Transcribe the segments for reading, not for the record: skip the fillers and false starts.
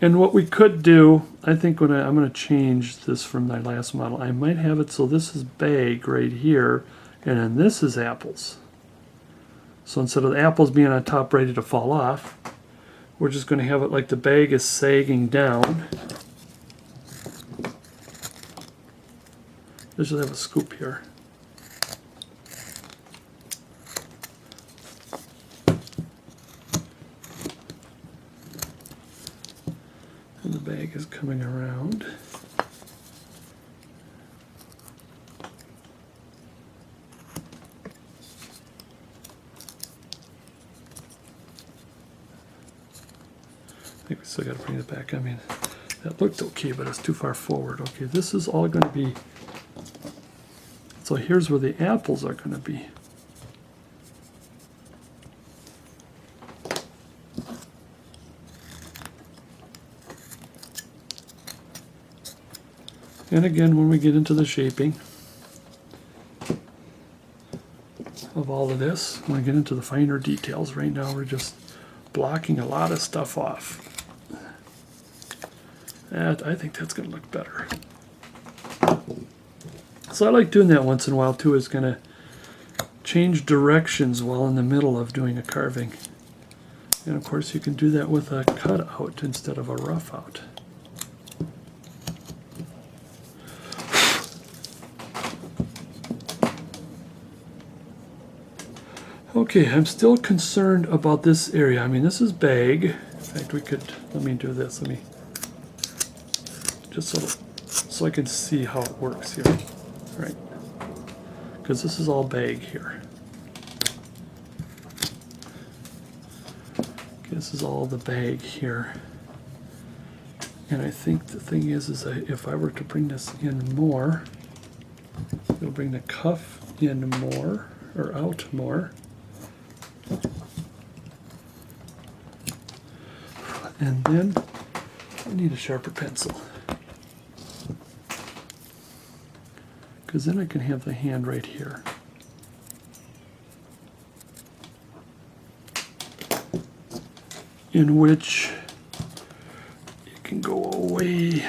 And what we could do, I think when I'm going to change this from my last model, I might have it so this is bag right here, and then this is apples. So instead of the apples being on top ready to fall off, we're just going to have it like the bag is sagging down. This should have a scoop here. And the bag is coming around. I think we still got to bring it back. I mean, that looked okay, but it's too far forward. Okay, this is all going to be, so here's where the apples are going to be. And again, when we get into the shaping of all of this, when we get into the finer details, right now we're just blocking a lot of stuff off. That, I think that's going to look better. So I like doing that once in a while too, is going to change directions while in the middle of doing a carving. And of course you can do that with a cutout instead of a rough out. Okay, I'm still concerned about this area. I mean, this is bag. In fact, we could, let me do this. Let me, just so I can see how it works here. Right. Because this is all bag here. Okay, this is all the bag here. And I think the thing is if I were to bring this in more, it'll bring the cuff in more, or out more. And then I need a sharper pencil, because then I can have the hand right here. In which it can go away.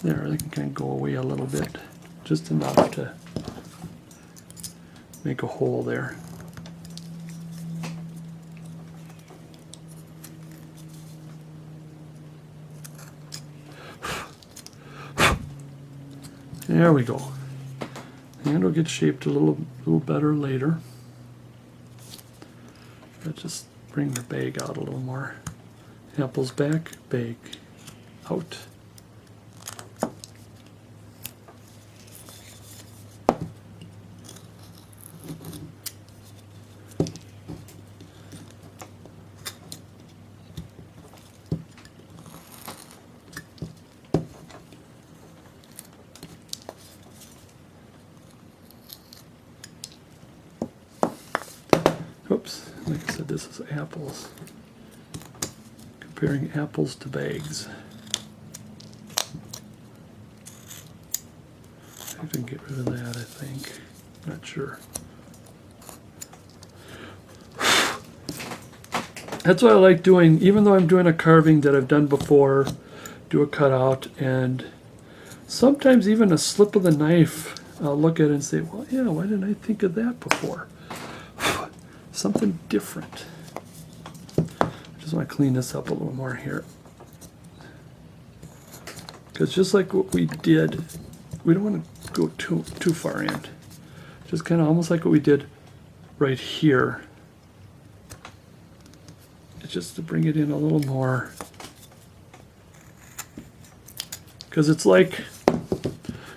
There, it can kind of go away a little bit, just enough to make a hole there. There we go. The hand will get shaped a little better later. Let's just bring the bag out a little more. Apples back, bag out. Oops, like I said, this is apples. Comparing apples to bags. I can get rid of that, I think. Not sure. That's what I like doing, even though I'm doing a carving that I've done before, do a cutout, and sometimes even a slip of the knife, I'll look at it and say, well, yeah, why didn't I think of that before? Something different. I just want to clean this up a little more here. Because just like what we did, we don't want to go too far in. Just kind of almost like what we did right here. It's just to bring it in a little more. Because it's like,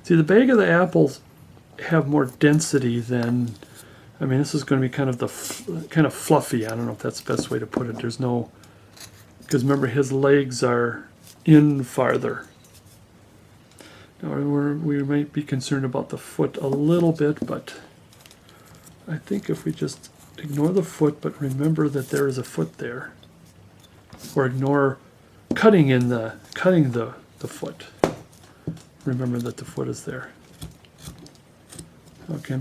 see, the bag of the apples have more density than, I mean, this is going to be kind of kind of fluffy. I don't know if that's the best way to put it. There's no, because remember his legs are in farther. Now we might be concerned about the foot a little bit, but I think if we just ignore the foot, but remember that there is a foot there, or ignore cutting the foot. Remember that the foot is there. Okay,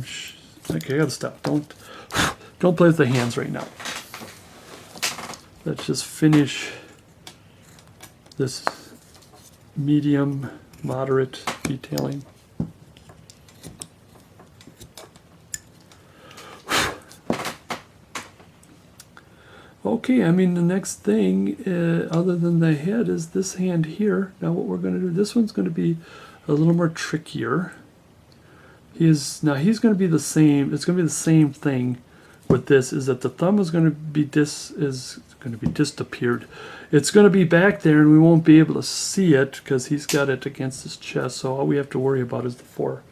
okay, I gotta stop. Don't play with the hands right now. Let's just finish this medium, moderate detailing. Okay, I mean, the next thing, other than the head, is this hand here. Now what we're going to do, this one's going to be a little more trickier. He's going to be the same, it's going to be the same thing with this, is that the thumb is going to be disappeared. It's going to be back there and we won't be able to see it because he's got it against his chest, so all we have to worry about is the four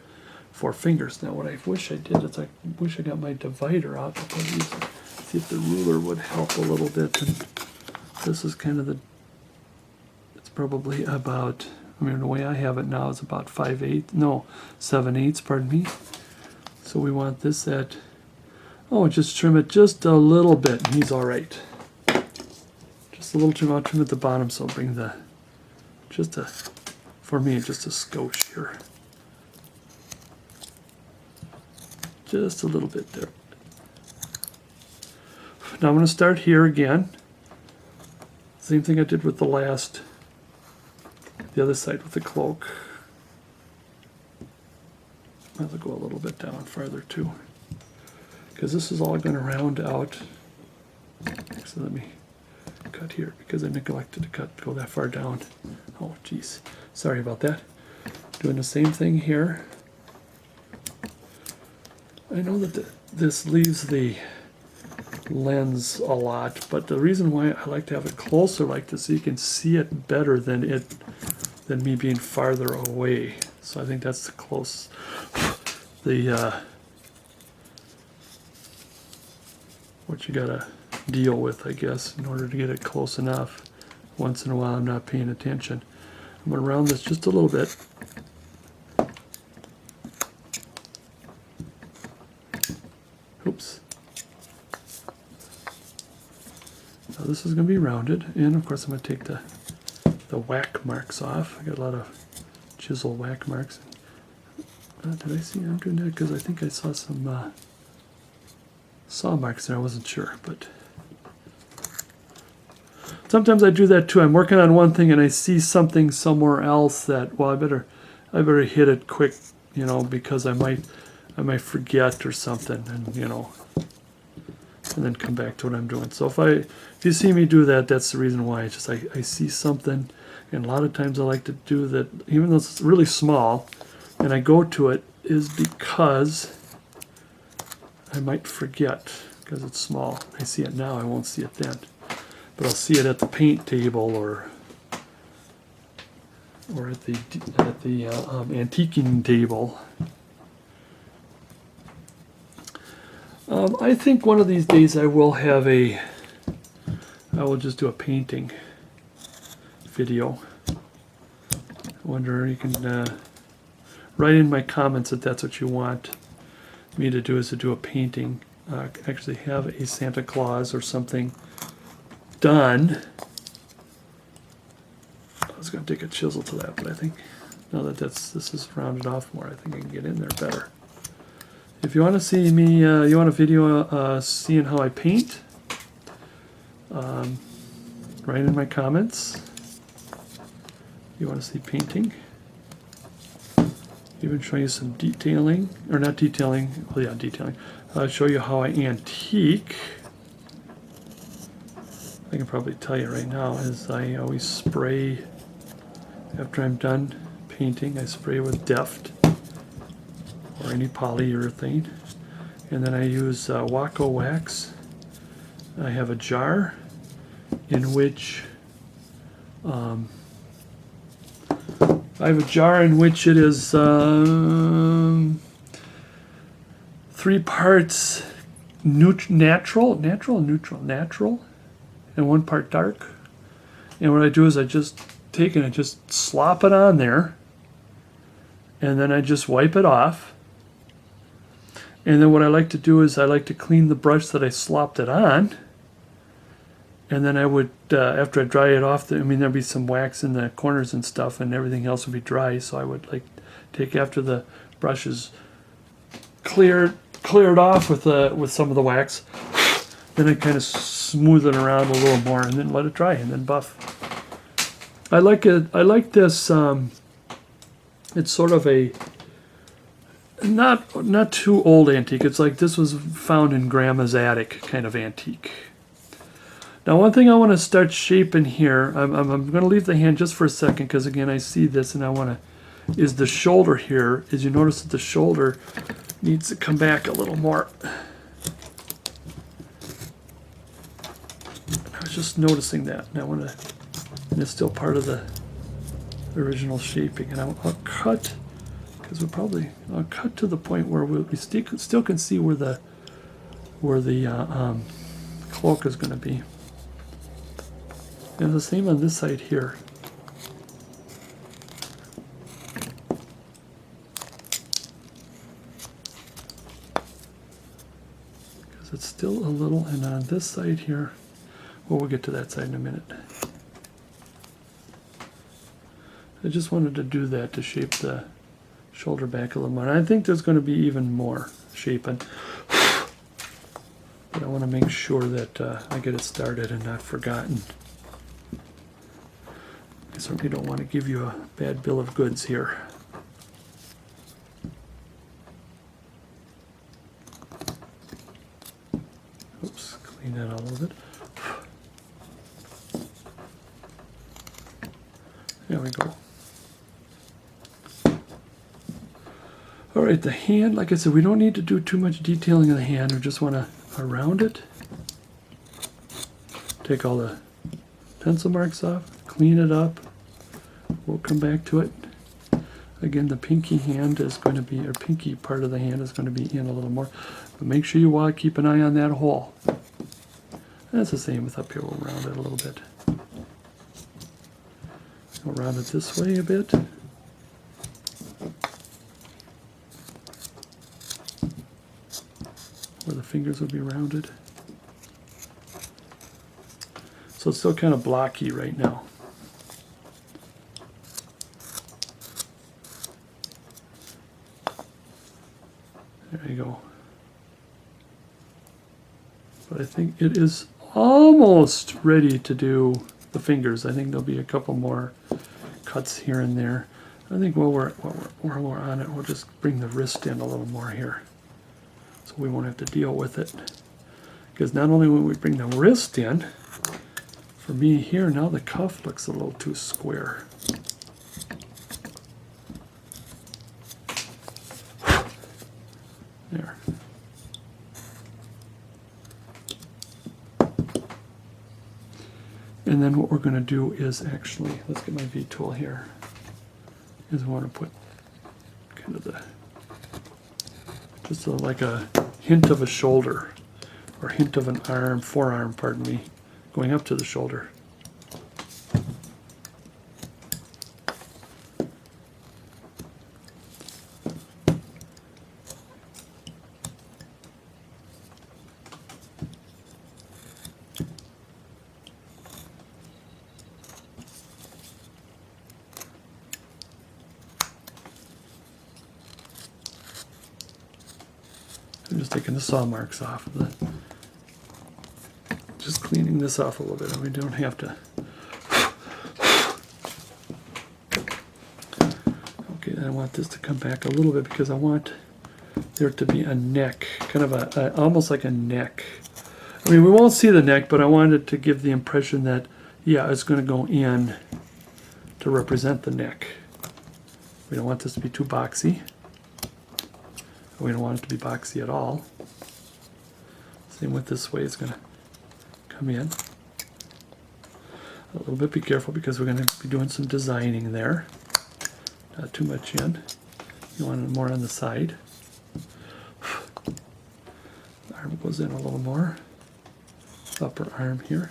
fingers. Now what I wish I did is I wish I got my divider out to see if the ruler would help a little bit. And this is kind of it's probably about, I mean, the way I have it now is about 7/8, pardon me. So we want this at, just trim it just a little bit and he's all right. Just a little trim, I'll trim at the bottom, so I'll bring for me, just a skosh here. Just a little bit there. Now I'm going to start here again. Same thing I did with the other side with the cloak. I'll go a little bit down farther too, because this is all going to round out. So let me cut here because I neglected to go that far down. Oh geez, sorry about that. Doing the same thing here. I know that this leaves the lens a lot, but the reason why I like to have it closer like this, so you can see it better than me being farther away. So I think that's the close. What you gotta deal with, I guess, in order to get it close enough. Once in a while I'm not paying attention. I'm gonna round this just a little bit. Oops. Now this is going to be rounded, and of course I'm going to take the whack marks off. I got a lot of chisel whack marks. Did I see I'm doing that? Because I think I saw some saw marks there. I wasn't sure, but sometimes I do that too. I'm working on one thing and I see something somewhere else that, well, I better hit it quick, because I might forget or something, and and then come back to what I'm doing. So if you see me do that, that's the reason why. It's just I see something, and a lot of times I like to do that, even though it's really small, and I go to it, is because I might forget because it's small. I see it now, I won't see it then, but I'll see it at the paint table or at the antiquing table. I think one of these days I will just do a painting video. I wonder, you can write in my comments if that's what you want me to do, is to do a painting. Actually have a Santa Claus or something done. I was going to take a chisel to that, but I think now that this is rounded off more, I think I can get in there better. If you want to see me, you want a video seeing how I paint, write in my comments. You want to see painting. Even show you some detailing, or not detailing, well yeah, detailing. I'll show you how I antique. I can probably tell you right now is I always spray, after I'm done painting, I spray with Deft or any polyurethane, and then I use Waco wax. I have a jar in which it is 3 parts natural, and 1 part dark. And what I do is I just take it and just slop it on there, and then I just wipe it off. And then what I like to do is I like to clean the brush that I slopped it on, and then I would, after I dry it off, there'd be some wax in the corners and stuff, and everything else would be dry, so I would take, after the brush is cleared off with some of the wax, then I kind of smooth it around a little more and then let it dry and then buff. I like it. I like this. It's sort of a not too old antique. It's like this was found in Grandma's attic kind of antique. Now, one thing I want to start shaping here. I'm going to leave the hand just for a second because again I see this and I want to. Is the shoulder here? As you notice that the shoulder needs to come back a little more. I was just noticing that, and I want to. And it's still part of the original shaping, and I'll cut because I'll cut to the point where we still can see where the cloak is going to be. And the same on this side here. Because it's still a little, and on this side here, well, we'll get to that side in a minute. I just wanted to do that to shape the shoulder back a little more. And I think there's going to be even more shaping. But I want to make sure that I get it started and not forgotten. I certainly don't want to give you a bad bill of goods here. Oops, clean that out a little bit. There we go. All right, the hand, like I said, we don't need to do too much detailing of the hand. We just want to round it. Take all the pencil marks off, clean it up. We'll come back to it. Again, the pinky hand is going to be, or pinky part of the hand is going to be in a little more. But make sure you want to keep an eye on that hole. That's the same with up here. We'll round it a little bit. We'll round it this way a bit. Where the fingers will be rounded. So it's still kind of blocky right now. There you go. But I think it is almost ready to do the fingers. I think there'll be a couple more cuts here and there. I think while we're on it, we'll just bring the wrist in a little more here. So we won't have to deal with it. Because not only when we bring the wrist in, for me here, now the cuff looks a little too square. There. And then what we're going to do is actually, let's get my V-tool here, is I want to put kind of the, just like a hint of a shoulder, or hint of an arm, forearm, pardon me, going up to the shoulder. I'm just taking the saw marks off. Just cleaning this off a little bit. We don't have to. Okay, I want this to come back a little bit because I want there to be a neck, kind of a almost like a neck. I mean, we won't see the neck, but I wanted to give the impression that, yeah, it's going to go in to represent the neck. We don't want this to be too boxy. We don't want it to be boxy at all. Same with this way, it's going to come in. A little bit, be careful because we're going to be doing some designing there. Not too much in. You want it more on the side. Arm goes in a little more. Upper arm here.